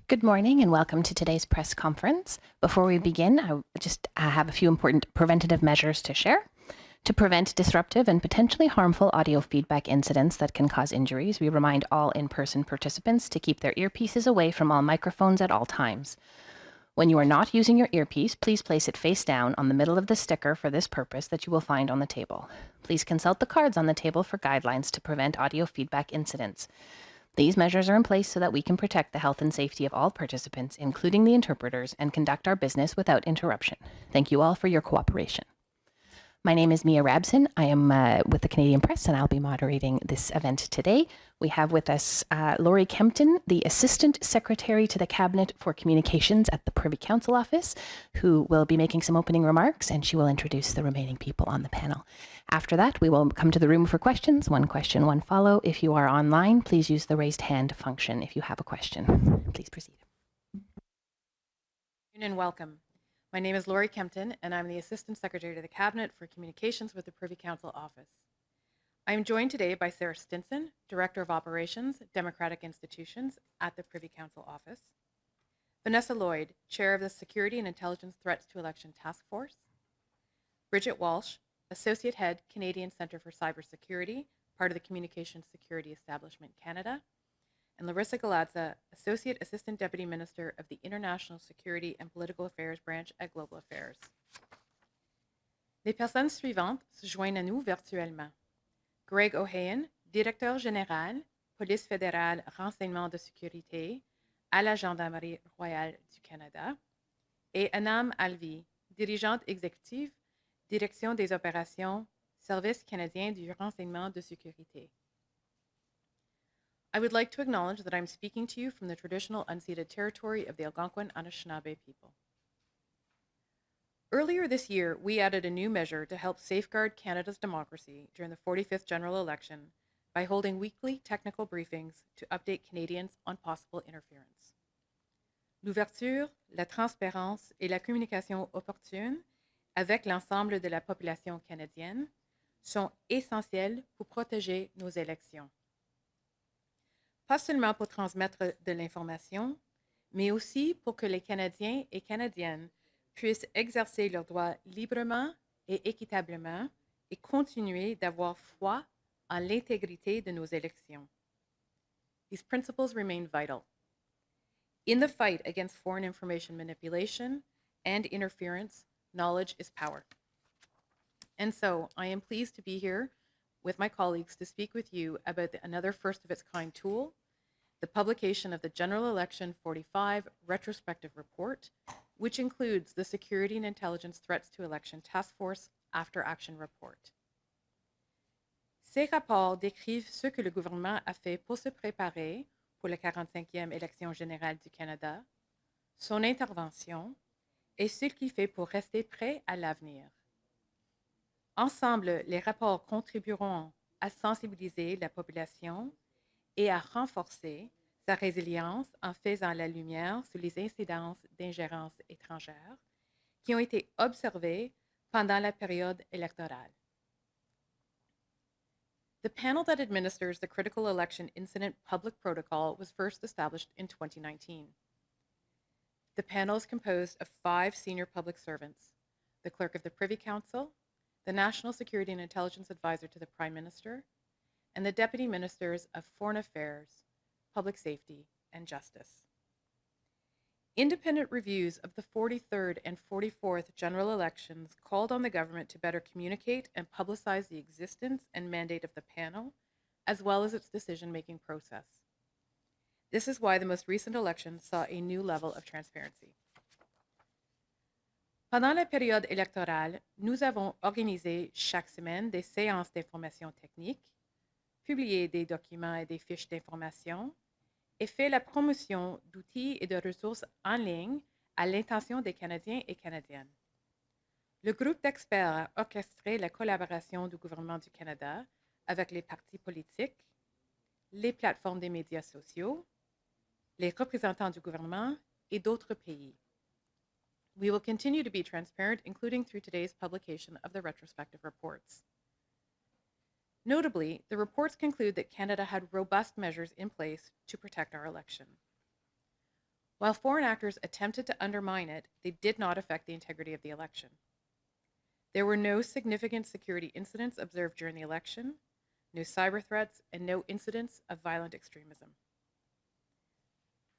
Good morning and welcome to today's press conference. Before we begin, I have a few important preventative measures to share. To prevent disruptive and potentially harmful audio feedback incidents that can cause injuries, we remind all in-person participants to keep their earpieces away from all microphones at all times. When you are not using your earpiece, please place it face down on the middle of the sticker for this purpose that you will find on the table. Please consult the cards on the table for guidelines to prevent audio feedback incidents. These measures are in place so that we can protect the health and safety of all participants, including the interpreters, and conduct our business without interruption. Thank you all for your cooperation. My name is Mia Rabson. I am with the Canadian Press, and I'll be moderating this event today. We have with us Laurie-Anne Kempton, the Assistant Secretary to the Cabinet for Communications at the Privy Council Office, who will be making some opening remarks, and she will introduce the remaining people on the panel. After that, we will come to the room for questions. One question, one follow. If you are online, please use the raised hand function if you have a question. Please proceed. Good afternoon and welcome. My name is Laurie Kempton, and I'm the Assistant Secretary to the Cabinet for Communications with the Privy Council Office. I am joined today by Sarah Stinson, Director of Operations, Democratic Institutions at the Privy Council Office, Vanessa Lloyd, Chair of the Security and Intelligence Threats to Election Task Force, Bridget Walshe, Associate Head, Canadian Centre for Cybersecurity, part of the Communications Security Establishment Canada, and Larisa Galadza, Associate Assistant Deputy Minister of the International Security and Political Affairs Branch at Global Affairs. Les personnes suivantes se joignent à nous virtuellement. Greg O'Hayan, Directeur général, Police fédérale Renseignement de sécurité à la Gendarmerie royale du Canada, et Anam Alvi, dirigeante exécutive, Direction des opérations, Service canadien du renseignement de sécurité. I would like to acknowledge that I'm speaking to you from the traditional unceded territory of the Algonquin Anishinaabe people. Earlier this year, we added a new measure to help safeguard Canada's democracy during the 45th general election by holding weekly technical briefings to update Canadians on possible interference. L'ouverture, la transparence et la communication opportune avec l'ensemble de la population canadienne sont essentielles pour protéger nos élections. Pas seulement pour transmettre de l'information, mais aussi pour que les Canadiens et Canadiennes puissent exercer leurs droits librement et équitablement et continuer d'avoir foi en l'intégrité de nos élections. These principles remain vital. In the fight against foreign information manipulation and interference, knowledge is power. And so I am pleased to be here with my colleagues to speak with you about another first-of-its-kind tool, the publication of the General Election 45 Retrospective Report, which includes the Security and Intelligence Threats to Election Task Force After Action Report. Ces rapports décrivent ce que le gouvernement a fait pour se préparer pour la 45e élection générale du Canada, son intervention et ce qu'il fait pour rester prêt à l'avenir. Ensemble, les rapports contribueront à sensibiliser la population et à renforcer sa résilience en faisant la lumière sur les incidences d'ingérence étrangère qui ont été observées pendant la période électorale. The panel that administers the Critical Election Incident Public Protocol was first established in 2019. The panel is composed of 5 senior public servants, the Clerk of the Privy Council, the National Security and Intelligence Advisor to the Prime Minister, and the Deputy Ministers of Foreign Affairs, Public Safety, and Justice. Independent reviews of the 43rd and 44th general elections called on the government to better communicate and publicize the existence and mandate of the panel, as well as its decision-making process. This is why the most recent election saw a new level of transparency. Pendant la période électorale, nous avons organisé chaque semaine des séances d'information technique, publié des documents et des fiches d'information, et fait la promotion d'outils et de ressources en ligne à l'intention des Canadiens et Canadiennes. Le groupe d'experts a orchestré la collaboration du gouvernement du Canada avec les partis politiques, les plateformes des médias sociaux, les représentants du gouvernement et d'autres pays. We will continue to be transparent, including through today's publication of the retrospective reports. Notably, the reports conclude that Canada had robust measures in place to protect our election. While foreign actors attempted to undermine it, they did not affect the integrity of the election. There were no significant security incidents observed during the election, no cyber threats, and no incidents of violent extremism.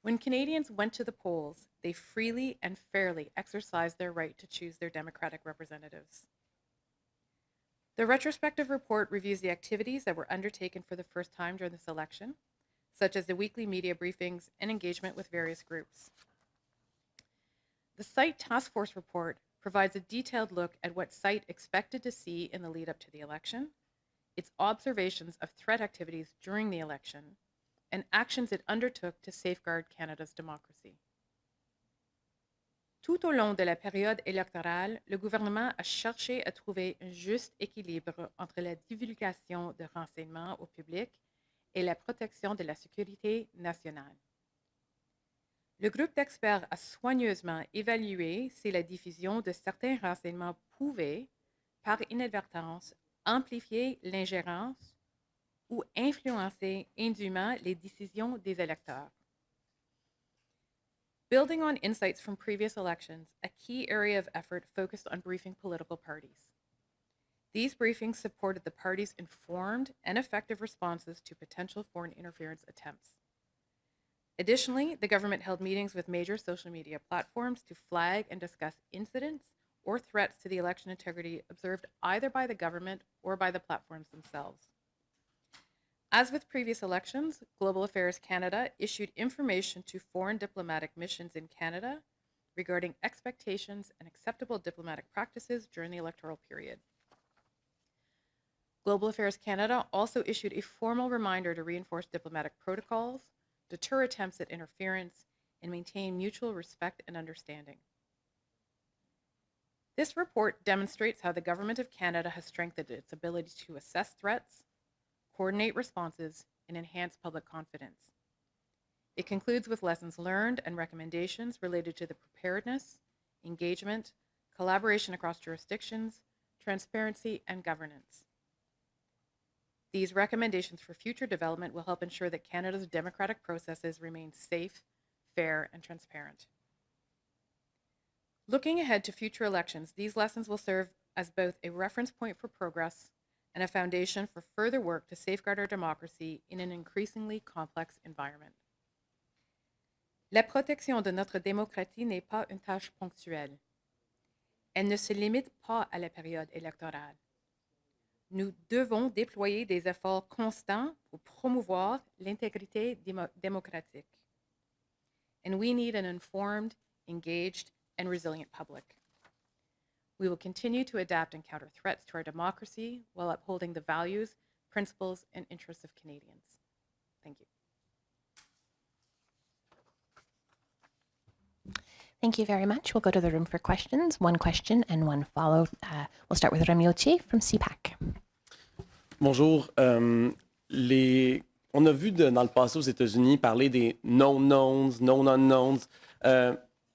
When Canadians went to the polls, they freely and fairly exercised their right to choose their democratic representatives. The retrospective report reviews the activities that were undertaken for the first time during this election, such as the weekly media briefings and engagement with various groups. The site task force report provides a detailed look at what site expected to see in the lead up to the election, its observations of threat activities during the election, and actions it undertook to safeguard Canada's democracy. Tout au long de la période électorale, le gouvernement a cherché à trouver un juste équilibre entre la divulgation de renseignements au public et la protection de la sécurité nationale. Le groupe d'experts a soigneusement évalué si la diffusion de certains renseignements pouvait, par inadvertance, amplifier l'ingérence ou influencer indûment les décisions des électeurs. Building on insights from previous elections, a key area of effort focused on briefing political parties. These briefings supported the parties' informed and effective responses to potential foreign interference attempts. Additionally, the government held meetings with major social media platforms to flag and discuss incidents or threats to the election integrity observed either by the government or by the platforms themselves. As with previous elections, Global Affairs Canada issued information to foreign diplomatic missions in Canada regarding expectations and acceptable diplomatic practices during the electoral period. Global Affairs Canada also issued a formal reminder to reinforce diplomatic protocols, deter attempts at interference, and maintain mutual respect and understanding. This report demonstrates how the Government of Canada has strengthened its ability to assess threats, coordinate responses, and enhance public confidence. It concludes with lessons learned and recommendations related to the preparedness, engagement, collaboration across jurisdictions, transparency, and governance. These recommendations for future development will help ensure that Canada's democratic processes remain safe, fair, and transparent. Looking ahead to future elections, these lessons will serve as both a reference point for progress and a foundation for further work to safeguard our democracy in an increasingly complex environment. La protection de notre démocratie n'est pas une tâche ponctuelle. Elle ne se limite pas à la période électorale. Nous devons déployer des efforts constants pour promouvoir l'intégrité démocratique. And we need an informed, engaged, and resilient public. We will continue to adapt and counter threats to our democracy while upholding the values, principles, and interests of Canadians. Thank you. Thank you very much. We'll go to the room for questions. One question and one follow. We'll start with Remy Autier from CPAC. Bonjour. On a vu dans le passé aux États-Unis parler des known-knowns, known-unknowns.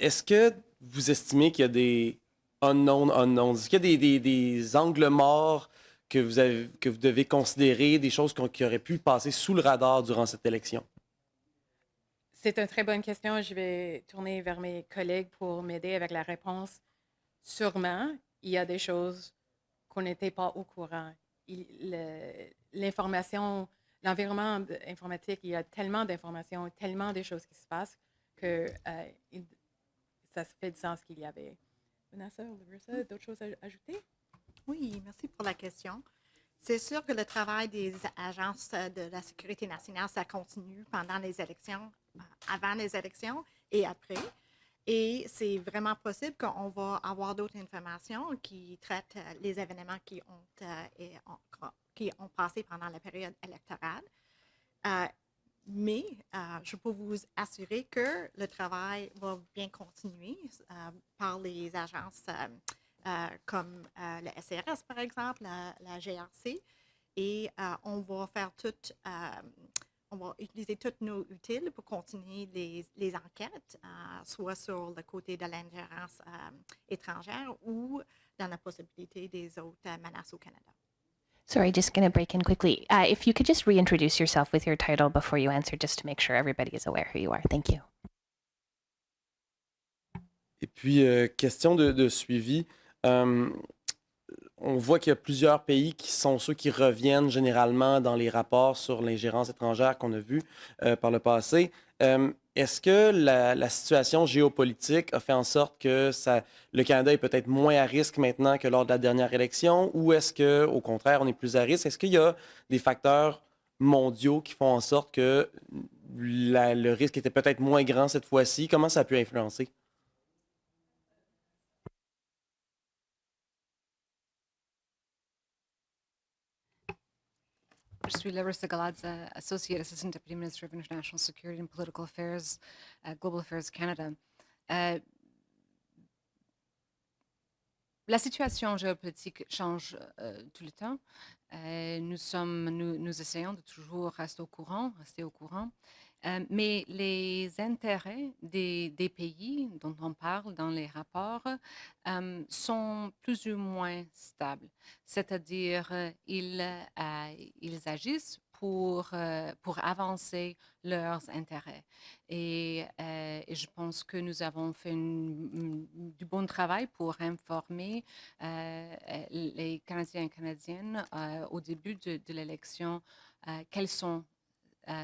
Est-ce que vous estimez qu'il y a des unknown unknowns? Est-ce qu'il y a des angles morts que vous devez considérer, des choses qui auraient pu passer sous le radar durant cette élection? C'est une très bonne question. Je vais tourner vers mes collègues pour m'aider avec la réponse. Sûrement, il y a des choses qu'on n'était pas au courant. L'information, l'environnement informatique, il y a tellement d'informations, tellement de choses qui se passent que ça se fait du sens qu'il y avait. Vanessa, Larisa, d'autres choses à ajouter? Oui, merci pour la question. C'est sûr que le travail des agences de la sécurité nationale, ça continue pendant les élections, avant les élections et après. Et c'est vraiment possible qu'on va avoir d'autres informations qui traitent les événements qui ont passé pendant la période électorale. Mais je peux vous assurer que le travail va bien continuer par les agences comme le CSIS, par exemple, la GRC. Et on va faire on va utiliser tous nos outils pour continuer les enquêtes, soit sur le côté de l'ingérence étrangère ou dans la possibilité des autres menaces au Canada. Sorry, just going to break in quickly. If you could just reintroduce yourself with your title before you answer, just to make sure everybody is aware who you are. Thank you. Et puis, question de suivi. Euh, on voit qu'il y a plusieurs pays qui sont ceux qui reviennent généralement dans les rapports sur l'ingérence étrangère qu'on a vu par le passé. Est-ce que la situation géopolitique a fait en sorte que le Canada est peut-être moins à risque maintenant que lors de la dernière élection, ou est-ce que, au contraire, on est plus à risque? Est-ce qu'il y a des facteurs mondiaux qui font en sorte que le risque était peut-être moins grand cette fois-ci? Comment ça a pu influencer? Je suis Larisa Galadza, Associate Assistant Deputy Minister of International Security and Political Affairs at Global Affairs Canada. La situation géopolitique change tout le temps. Nous essayons de toujours rester au courant. Mais les intérêts des pays dont on parle dans les rapports sont plus ou moins stables. C'est-à-dire, ils agissent pour avancer leurs intérêts. Et je pense que nous avons fait du bon travail pour informer les Canadiens et Canadiennes au début de l'élection quels sont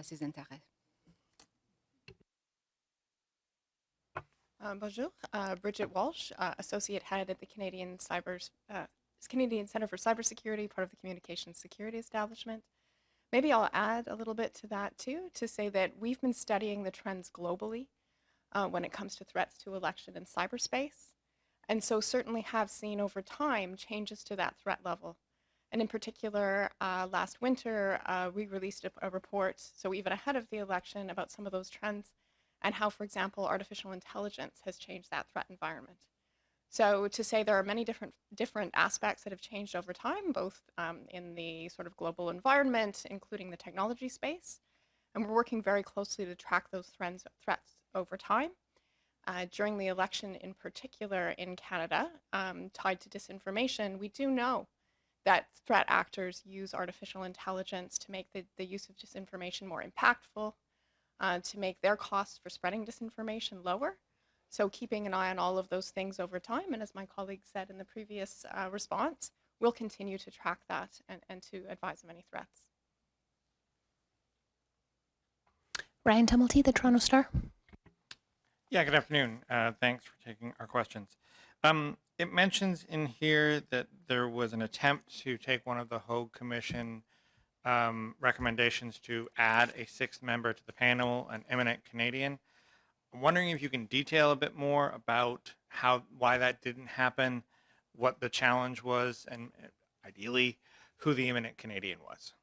ces intérêts. Bonjour, Bridget Walshe, Associate Head at the Canadian Center for Cybersecurity, part of the Communications Security Establishment. Maybe I'll add a little bit to that too, to say that we've been studying the trends globally when it comes to threats to election and cyberspace, and so certainly have seen over time changes to that threat level. And in particular, last winter, we released a report, so even ahead of the election, about some of those trends and how, for example, artificial intelligence has changed that threat environment. So to say there are many different aspects that have changed over time, both in the sort of global environment, including the technology space, and we're working very closely to track those threats over time. During the election in particular in Canada, tied to disinformation, we do know that threat actors use artificial intelligence to make the use of disinformation more impactful, to make their costs for spreading disinformation lower. So keeping an eye on all of those things over time, and as my colleague said in the previous response, we'll continue to track that and to advise of any threats. Ryan Tumulty, the Toronto Star. Yeah, good afternoon. Thanks for taking our questions. It mentions in here that there was an attempt to take one of the Hogue Commission recommendations to add a sixth member to the panel, an eminent Canadian. I'm wondering if you can detail a bit more about why that didn't happen, what the challenge was, and ideally who the eminent Canadian was.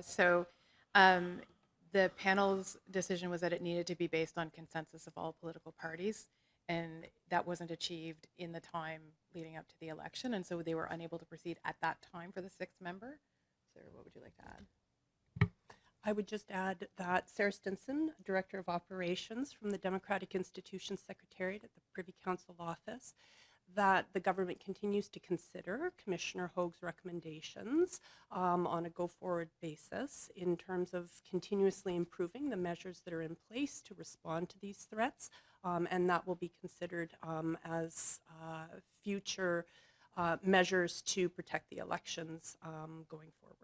So the panel's decision was that it needed to be based on consensus of all political parties, and that wasn't achieved in the time leading up to the election, and so they were unable to proceed at that time for the sixth member. Sarah, what would you like to add? I would just add that Sarah Stinson, Director of Operations from the Democratic Institutions Secretariat at the Privy Council Office, that the government continues to consider Commissioner Hogue's recommendations on a go-forward basis in terms of continuously improving the measures that are in place to respond to these threats, and that will be considered as future measures to protect the elections going forward.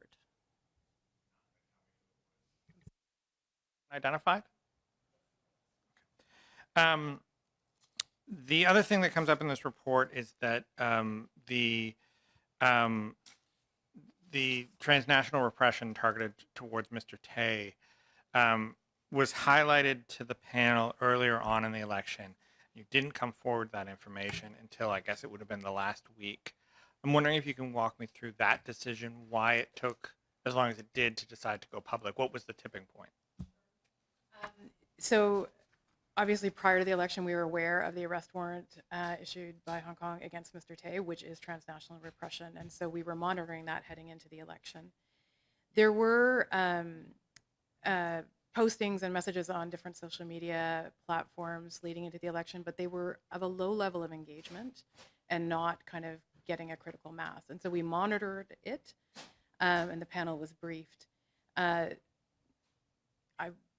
Identified? The other thing that comes up in this report is that the transnational repression targeted towards Mr. Tay was highlighted to the panel earlier on in the election. You didn't come forward with that information until, I guess it would have been the last week. I'm wondering if you can walk me through that decision, why it took as long as it did to decide to go public. What was the tipping point? So obviously prior to the election, we were aware of the arrest warrant issued by Hong Kong against Mr. Tay, which is transnational repression. And so we were monitoring that heading into the election. There were postings and messages on different social media platforms leading into the election, but they were of a low level of engagement and not kind of getting a critical mass. And so we monitored it, and the panel was briefed.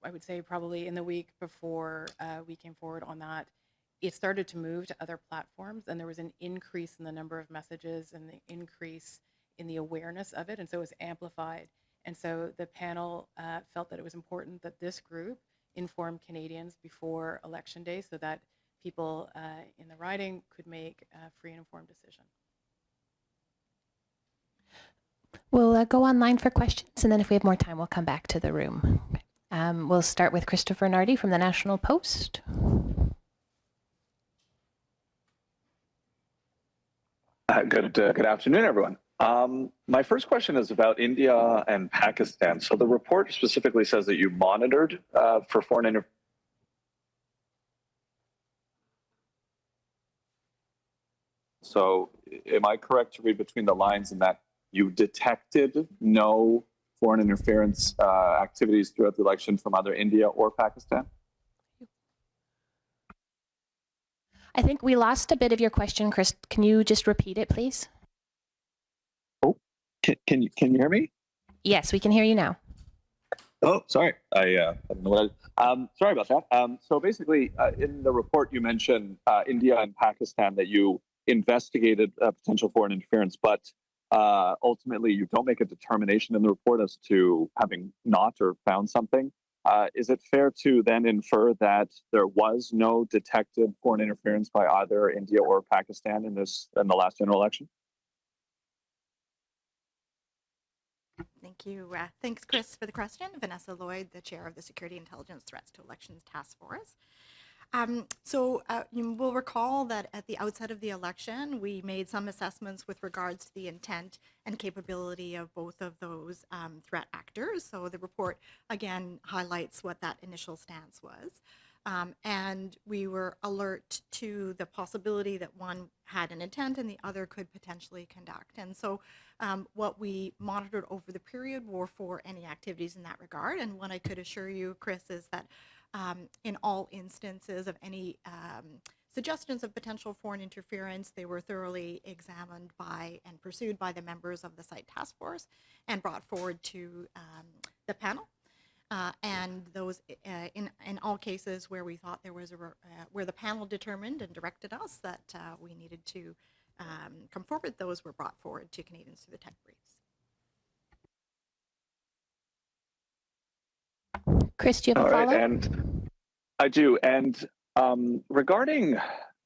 I would say probably in the week before we came forward on that, it started to move to other platforms, and there was an increase in the number of messages and the increase in the awareness of it, and so it was amplified. And so the panel felt that it was important that this group inform Canadians before Election Day so that people in the riding could make a free and informed decision. We'll go online for questions, and then if we have more time, we'll come back to the room. We'll start with Christopher Nardi from the National Post. Good afternoon, everyone. My first question is about India and Pakistan. So the report specifically says that you monitored for foreign interference. So am I correct to read between the lines in that you detected no foreign interference activities throughout the election from either India or Pakistan? I think we lost a bit of your question, Chris. Can you just repeat it, please? Oh, can you hear me? Yes, we can hear you now. Oh, sorry. I don't know what sorry about that. So basically, in the report, you mentioned India and Pakistan that you investigated potential foreign interference, but ultimately you don't make a determination in the report as to having not or found something. Is it fair to then infer that there was no detected foreign interference by either India or Pakistan in the last general election? Thank you. Thanks, Chris, for the question. Vanessa Lloyd, the chair of the Security Intelligence Threats to Elections Task Force. You will recall that at the outset of the election, we made some assessments with regards to the intent and capability of both of those threat actors. So the report, again, highlights what that initial stance was. And we were alert to the possibility that one had an intent and the other could potentially conduct. And so what we monitored over the period were for any activities in that regard. And what I could assure you, Chris, is that in all instances of any suggestions of potential foreign interference, they were thoroughly examined by and pursued by the members of the site task force and brought forward to the panel. And those, in all cases where we thought there was where the panel determined and directed us that we needed to come forward, those were brought forward to Canadians through the tech briefs. Chris, do you have a follow-up? And I do. And regarding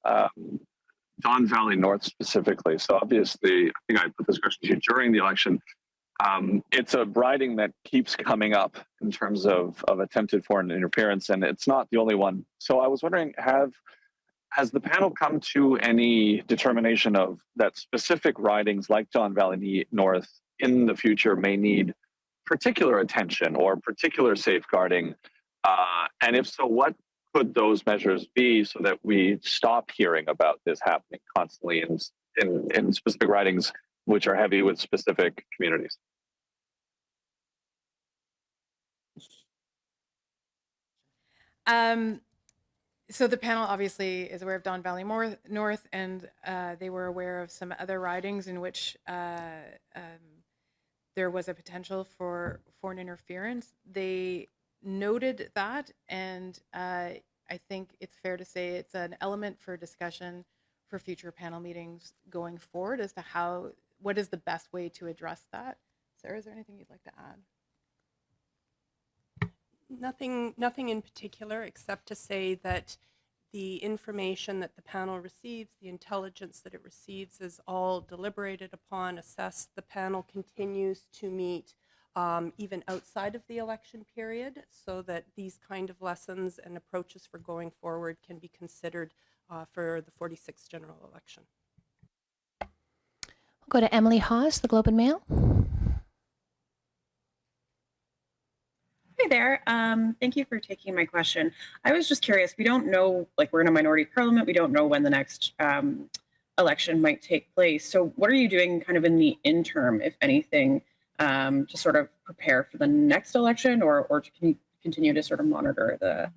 Don Valley North specifically, so obviously, I think I put this question to you during the election. It's a riding that keeps coming up in terms of attempted foreign interference, and it's not the only one. So I was wondering, has the panel come to any determination of that specific ridings like Don Valley North in the future may need particular attention or particular safeguarding? And if so, what could those measures be so that we stop hearing about this happening constantly in specific ridings which are heavy with specific communities? So the panel obviously is aware of Don Valley North, and they were aware of some other ridings in which there was a potential for foreign interference. They noted that, and I think it's fair to say it's an element for discussion for future panel meetings going forward as to what is the best way to address that. Sarah, is there anything you'd like to add? Nothing in particular, except to say that the information that the panel receives, the intelligence that it receives, is all deliberated upon, assessed. The panel continues to meet even outside of the election period, so that these kind of lessons and approaches for going forward can be considered for the 46th general election. We'll go to Emily Hawes, the Globe and Mail. Hi there. Thank you for taking my question. I was just curious. We don't know, we're in a minority parliament. We don't know when the next election might take place. So what are you doing kind of in the interim, if anything, to sort of prepare for the next election or to continue to sort of monitor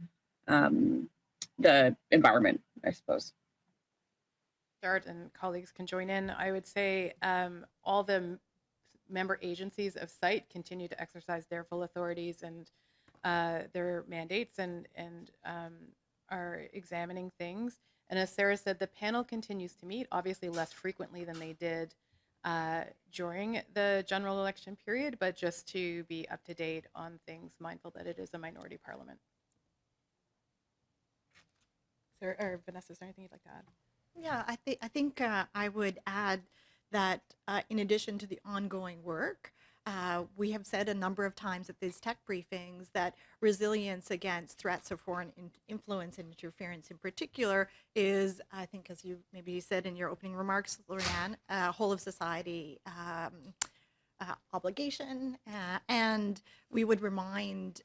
the environment, I suppose? Start and colleagues can join in. I would say all the member agencies of site continue to exercise their full authorities and their mandates and are examining things. And as Sarah said, the panel continues to meet, obviously less frequently than they did during the general election period, but just to be up to date on things, mindful that it is a minority parliament. Sarah, or Vanessa, is there anything you'd like to add? Yeah, I think I would add that in addition to the ongoing work, we have said a number of times at these tech briefings that resilience against threats of foreign influence and interference in particular is, I think, as you maybe said in your opening remarks, Laurie-Anne, whole of society obligation, and we would remind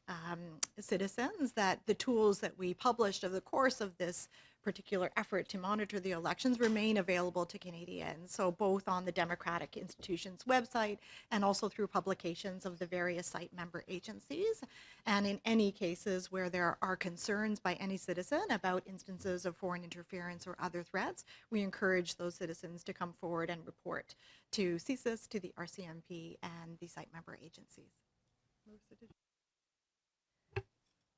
citizens that the tools that we published over the course of this particular effort to monitor the elections remain available to Canadians, so both on the Democratic Institutions website and also through publications of the various site member agencies. And in any cases where there are concerns by any citizen about instances of foreign interference or other threats, we encourage those citizens to come forward and report to CSIS, to the RCMP, and the site member agencies.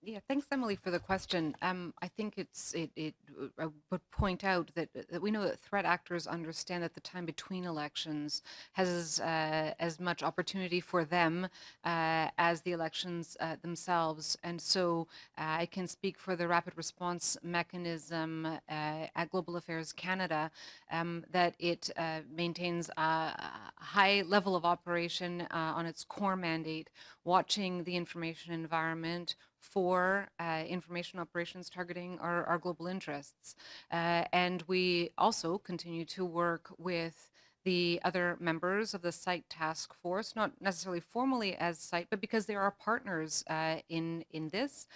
Yeah, thanks, Emily, for the question. I think I would point out that we know that threat actors understand that the time between elections has as much opportunity for them as the elections themselves. And so I can speak for the rapid response mechanism at Global Affairs Canada that it maintains a high level of operation on its core mandate, watching the information environment for information operations targeting our global interests. And we also continue to work with the other members of the site task force, not necessarily formally as site, but because they are partners in this,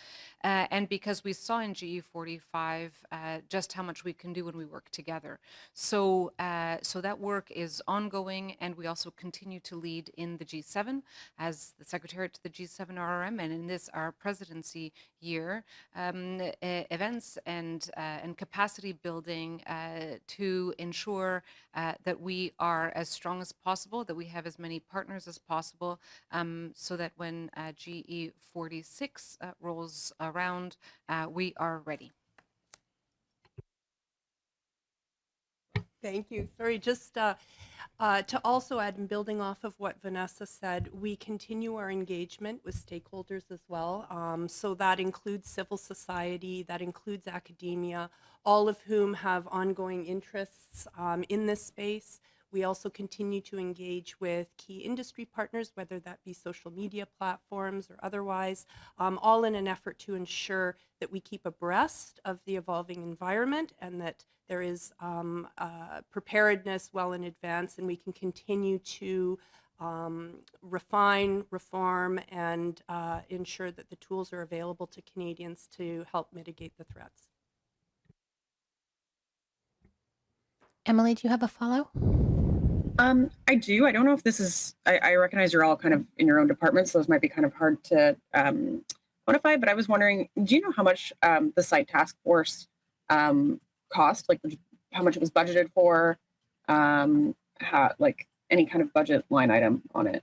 and because we saw in GE45 just how much we can do when we work together. So that work is ongoing, and we also continue to lead in the G7 as the Secretariat to the G7 RRM, and in this our presidency year, events and capacity building to ensure that we are as strong as possible, that we have as many partners as possible, so that when GE46 rolls around, we are ready. Thank you. Sorry, just to also add, and building off of what Vanessa said, we continue our engagement with stakeholders as well. So that includes civil society, that includes academia, all of whom have ongoing interests in this space. We also continue to engage with key industry partners, whether that be social media platforms or otherwise, all in an effort to ensure that we keep abreast of the evolving environment and that there is preparedness well in advance, and we can continue to refine, reform, and ensure that the tools are available to Canadians to help mitigate the threats. Emily, do you have a follow? I do. I don't know if this is, I recognize you're all kind of in your own departments, so those might be kind of hard to quantify, but I was wondering, do you know how much the site task force cost, like how much it was budgeted for, like any kind of budget line item on it?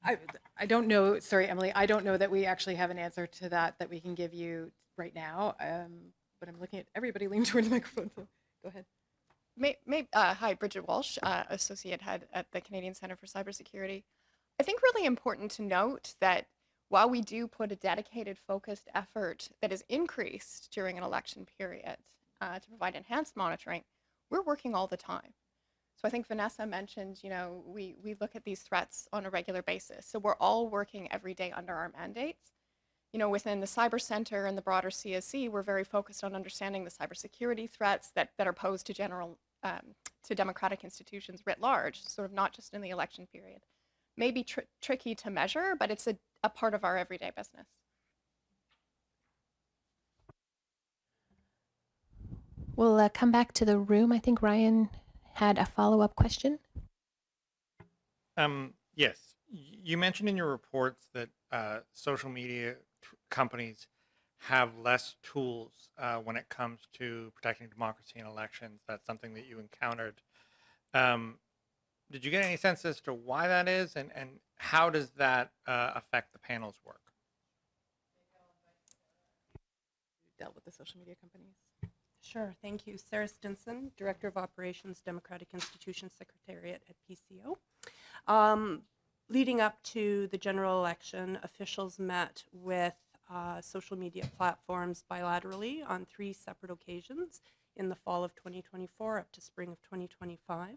I don't know, sorry, Emily, I don't know that we actually have an answer to that we can give you right now, but I'm looking at everybody leaning towards the microphone, so go ahead. Hi, Bridget Walshe, Associate Head at the Canadian Centre for Cybersecurity. I think really important to note that while we do put a dedicated, focused effort that is increased during an election period to provide enhanced monitoring, we're working all the time. So I think Vanessa mentioned, we look at these threats on a regular basis. So we're all working every day under our mandates. Within the Cyber Center and the broader CSE, we're very focused on understanding the cybersecurity threats that are posed to democratic institutions writ large, sort of not just in the election period. Maybe tricky to measure, but it's a part of our everyday business. We'll come back to the room. I think Ryan had a follow-up question. Yes, you mentioned in your reports that social media companies have less tools when it comes to protecting democracy in elections. That's something that you encountered. did you get any sense as to why that is, and how does that affect the panel's work? Dealt with the social media companies. Sure, thank you. Sarah Stinson, Director of Operations, Democratic Institution Secretariat at PCO. Leading up to the general election, officials met with social media platforms bilaterally on 3 separate occasions in the fall of 2024 up to spring of 2025.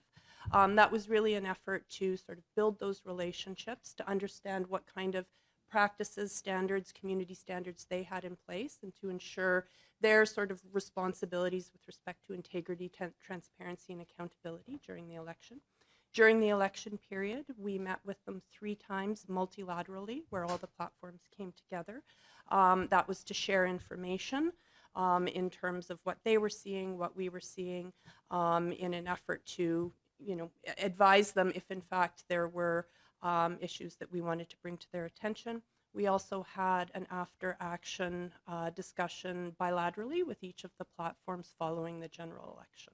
That was really an effort to sort of build those relationships, to understand what kind of practices, standards, community standards they had in place, and to ensure their sort of responsibilities with respect to integrity, transparency, and accountability during the election. During the election period, we met with them 3 times multilaterally, where all the platforms came together. That was to share information in terms of what they were seeing, what we were seeing, in an effort to, advise them if in fact there were issues that we wanted to bring to their attention. We also had an after-action discussion bilaterally with each of the platforms following the general election.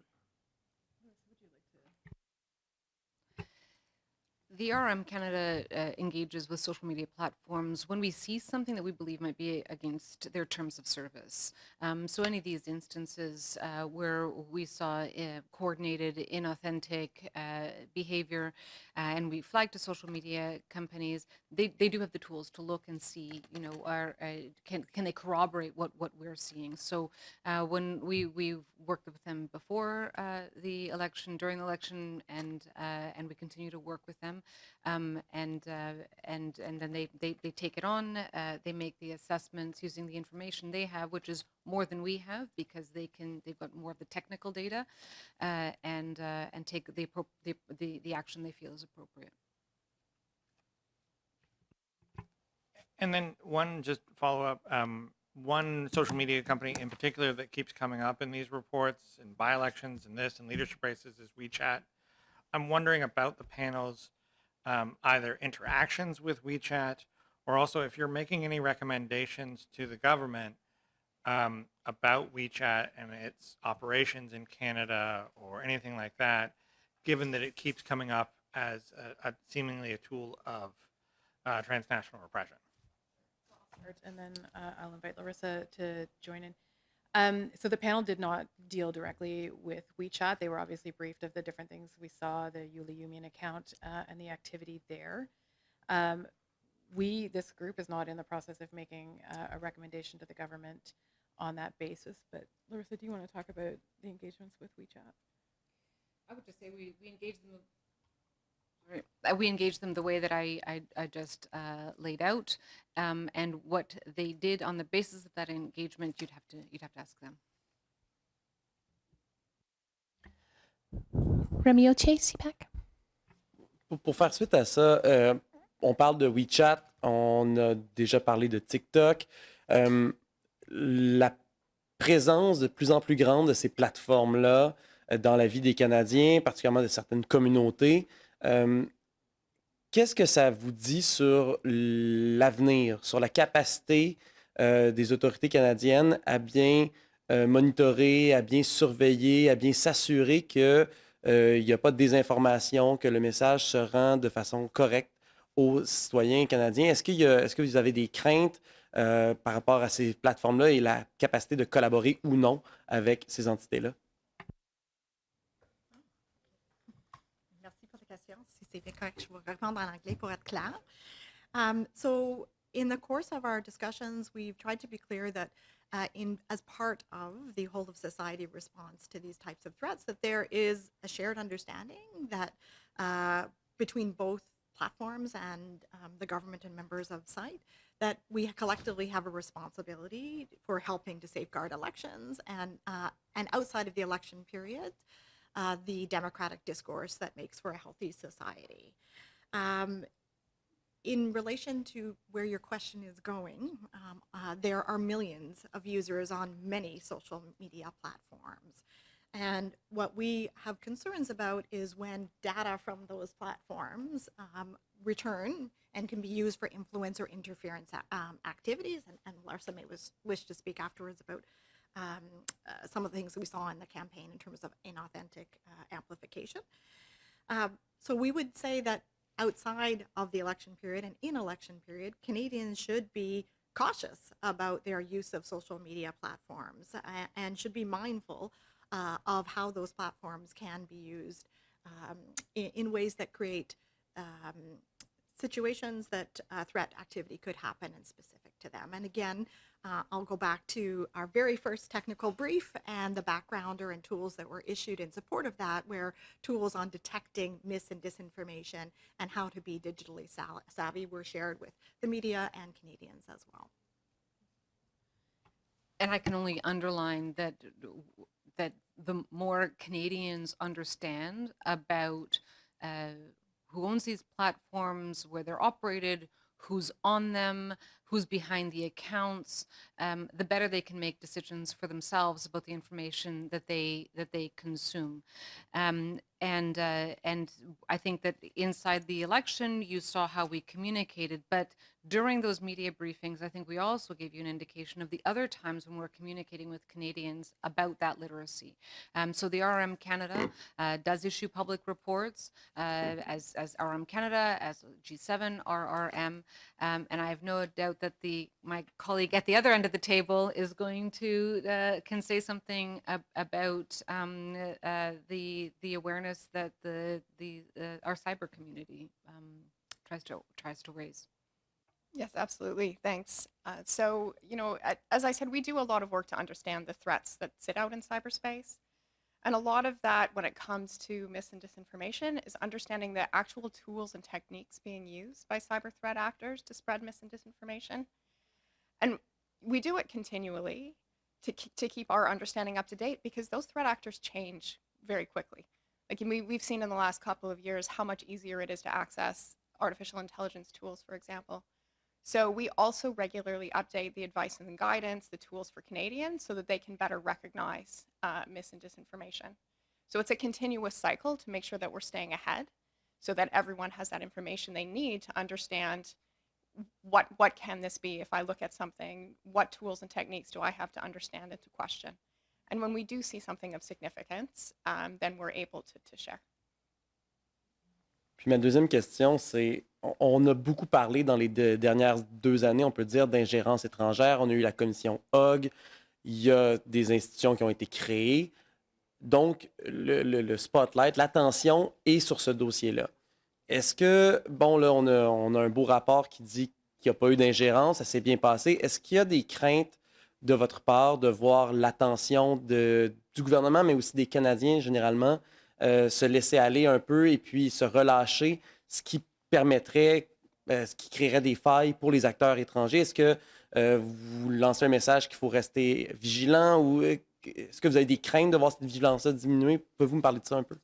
The RM Canada engages with social media platforms when we see something that we believe might be against their terms of service. So any of these instances where we saw coordinated, inauthentic behavior, and we flagged to social media companies, they do have the tools to look and see, can they corroborate what we're seeing. So when we've worked with them before the election, during the election, and we continue to work with them. And then they take it on. They make the assessments using the information they have, which is more than we have, because they've got more of the technical data, and take the action they feel is appropriate. And then one just follow up. One social media company in particular that keeps coming up in these reports and by-elections and this and leadership races is WeChat. I'm wondering about the panel's either interactions with WeChat, or also if you're making any recommendations to the government about WeChat and its operations in Canada or anything like that, given that it keeps coming up as seemingly a tool of transnational repression. And then I'll invite Larisa to join in. So the panel did not deal directly with WeChat. They were obviously briefed of the different things we saw, the Yulia Yumian account and the activity there. This group is not in the process of making a recommendation to the government on that basis. But Larisa, do you want to talk about the engagements with WeChat? I would just say we engage them. We engage them the way that I just laid out, and what they did on the basis of that engagement, you'd have to ask them. Remy Otier, CPAC. Pour faire suite à ça, on parle de WeChat, on a déjà parlé de TikTok. La présence de plus en plus grande de ces plateformes-là dans la vie des Canadiens, particulièrement de certaines communautés, qu'est-ce que ça vous dit sur l'avenir, sur la capacité des autorités canadiennes à bien monitorer, à bien surveiller, à bien s'assurer qu'il n'y a pas de désinformation, que le message se rend de façon correcte aux citoyens canadiens? Est-ce que vous avez des craintes par rapport à ces plateformes-là et la capacité de collaborer ou non avec ces entités-là? Si c'est bien correct, je vais répondre en anglais pour être clair. So in the course of our discussions, we've tried to be clear that as part of the whole of society response to these types of threats, that there is a shared understanding that between both platforms and the government and members of SITE, that we collectively have a responsibility for helping to safeguard elections and outside of the election period, the democratic discourse that makes for a healthy society. In relation to where your question is going, there are millions of users on many social media platforms. And what we have concerns about is when data from those platforms return and can be used for influence or interference activities. And Larisa may wish to speak afterwards about some of the things that we saw in the campaign in terms of inauthentic amplification. So we would say that outside of the election period and in election period, Canadians should be cautious about their use of social media platforms and should be mindful of how those platforms can be used in ways that create situations that threat activity could happen and specific to them. And again, I'll go back to our very first technical brief and the backgrounder and tools that were issued in support of that, where tools on detecting mis and disinformation and how to be digitally savvy were shared with the media and Canadians as well. And I can only underline that the more Canadians understand about who owns these platforms, where they're operated, who's on them, who's behind the accounts, the better they can make decisions for themselves about the information that they consume. And I think that inside the election, you saw how we communicated, but during those media briefings, I think we also gave you an indication of the other times when we're communicating with Canadians about that literacy. So the RM Canada does issue public reports as RM Canada, as G7 RRM, and I have no doubt that my colleague at the other end of the table is going to can say something about the awareness that our cyber community tries to raise. Yes, absolutely. Thanks. So, as I said, we do a lot of work to understand the threats that sit out in cyberspace. And a lot of that, when it comes to mis and disinformation, is understanding the actual tools and techniques being used by cyber threat actors to spread mis and disinformation. And we do it continually to keep our understanding up to date, because those threat actors change very quickly. Like we've seen in the last couple of years how much easier it is to access artificial intelligence tools, for example. So we also regularly update the advice and the guidance, the tools for Canadians, so that they can better recognize mis and disinformation. So it's a continuous cycle to make sure that we're staying ahead, so that everyone has that information they need to understand what can this be. If I look at something, what tools and techniques do I have to understand and to question? And when we do see something of significance, then we're able to share. Puis ma deuxième question, c'est, on a beaucoup parlé dans les dernières 2 années, on peut dire, d'ingérence étrangère. On a eu la commission Hogg, il y a des institutions qui ont été créées. Donc, le spotlight, l'attention est sur ce dossier-là. Est-ce que, bon, là, on a un beau rapport qui dit qu'il n'y a pas eu d'ingérence, ça s'est bien passé. Est-ce qu'il y a des craintes de votre part de voir l'attention du gouvernement, mais aussi des Canadiens généralement, se laisser aller un peu et puis se relâcher, ce qui permettrait, ce qui créerait des failles pour les acteurs étrangers? Est-ce que vous lancez un message qu'il faut rester vigilant, ou est-ce que vous avez des craintes de voir cette vigilance-là diminuer? Pouvez-vous me parler de ça un peu?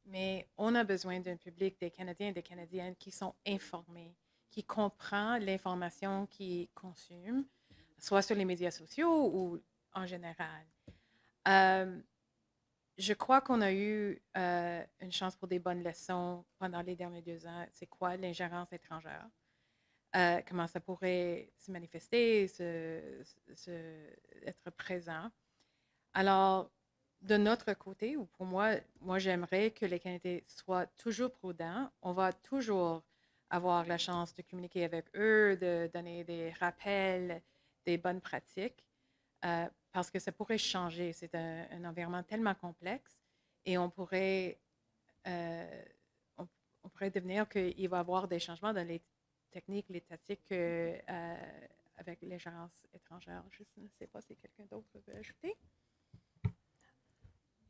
Mais on a besoin d'un public, des Canadiens et des Canadiennes qui sont informés, qui comprend l'information qu'ils consument, soit sur les médias sociaux ou en général. Je crois qu'on a eu une chance pour des bonnes leçons pendant les derniers 2 ans. C'est quoi l'ingérence étrangère? Comment ça pourrait se manifester, être présent. Alors, de notre côté, ou pour moi j'aimerais que les Canadiens soient toujours prudents. On va toujours avoir la chance de communiquer avec eux, de donner des rappels, des bonnes pratiques, parce que ça pourrait changer. C'est un environnement tellement complexe, et on pourrait devenir qu'il va y avoir des changements dans les techniques, les tactiques avec l'ingérence étrangère. Je ne sais pas si quelqu'un d'autre veut ajouter.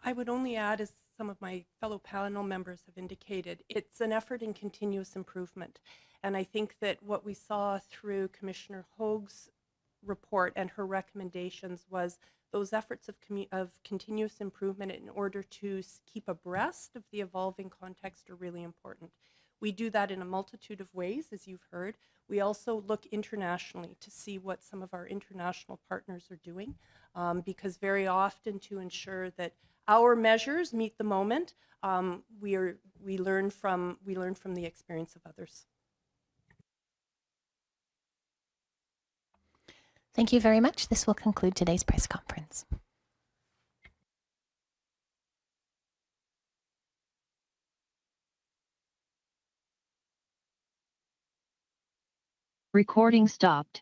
I would only add, as some of my fellow panel members have indicated, it's an effort in continuous improvement. And I think that what we saw through Commissioner Hoag's report and her recommendations was those efforts of continuous improvement in order to keep abreast of the evolving context are really important. We do that in a multitude of ways, as you've heard. We also look internationally to see what some of our international partners are doing, because very often, to ensure that our measures meet the moment, we learn from the experience of others. Thank you very much. This will conclude today's press conference. Recording stopped.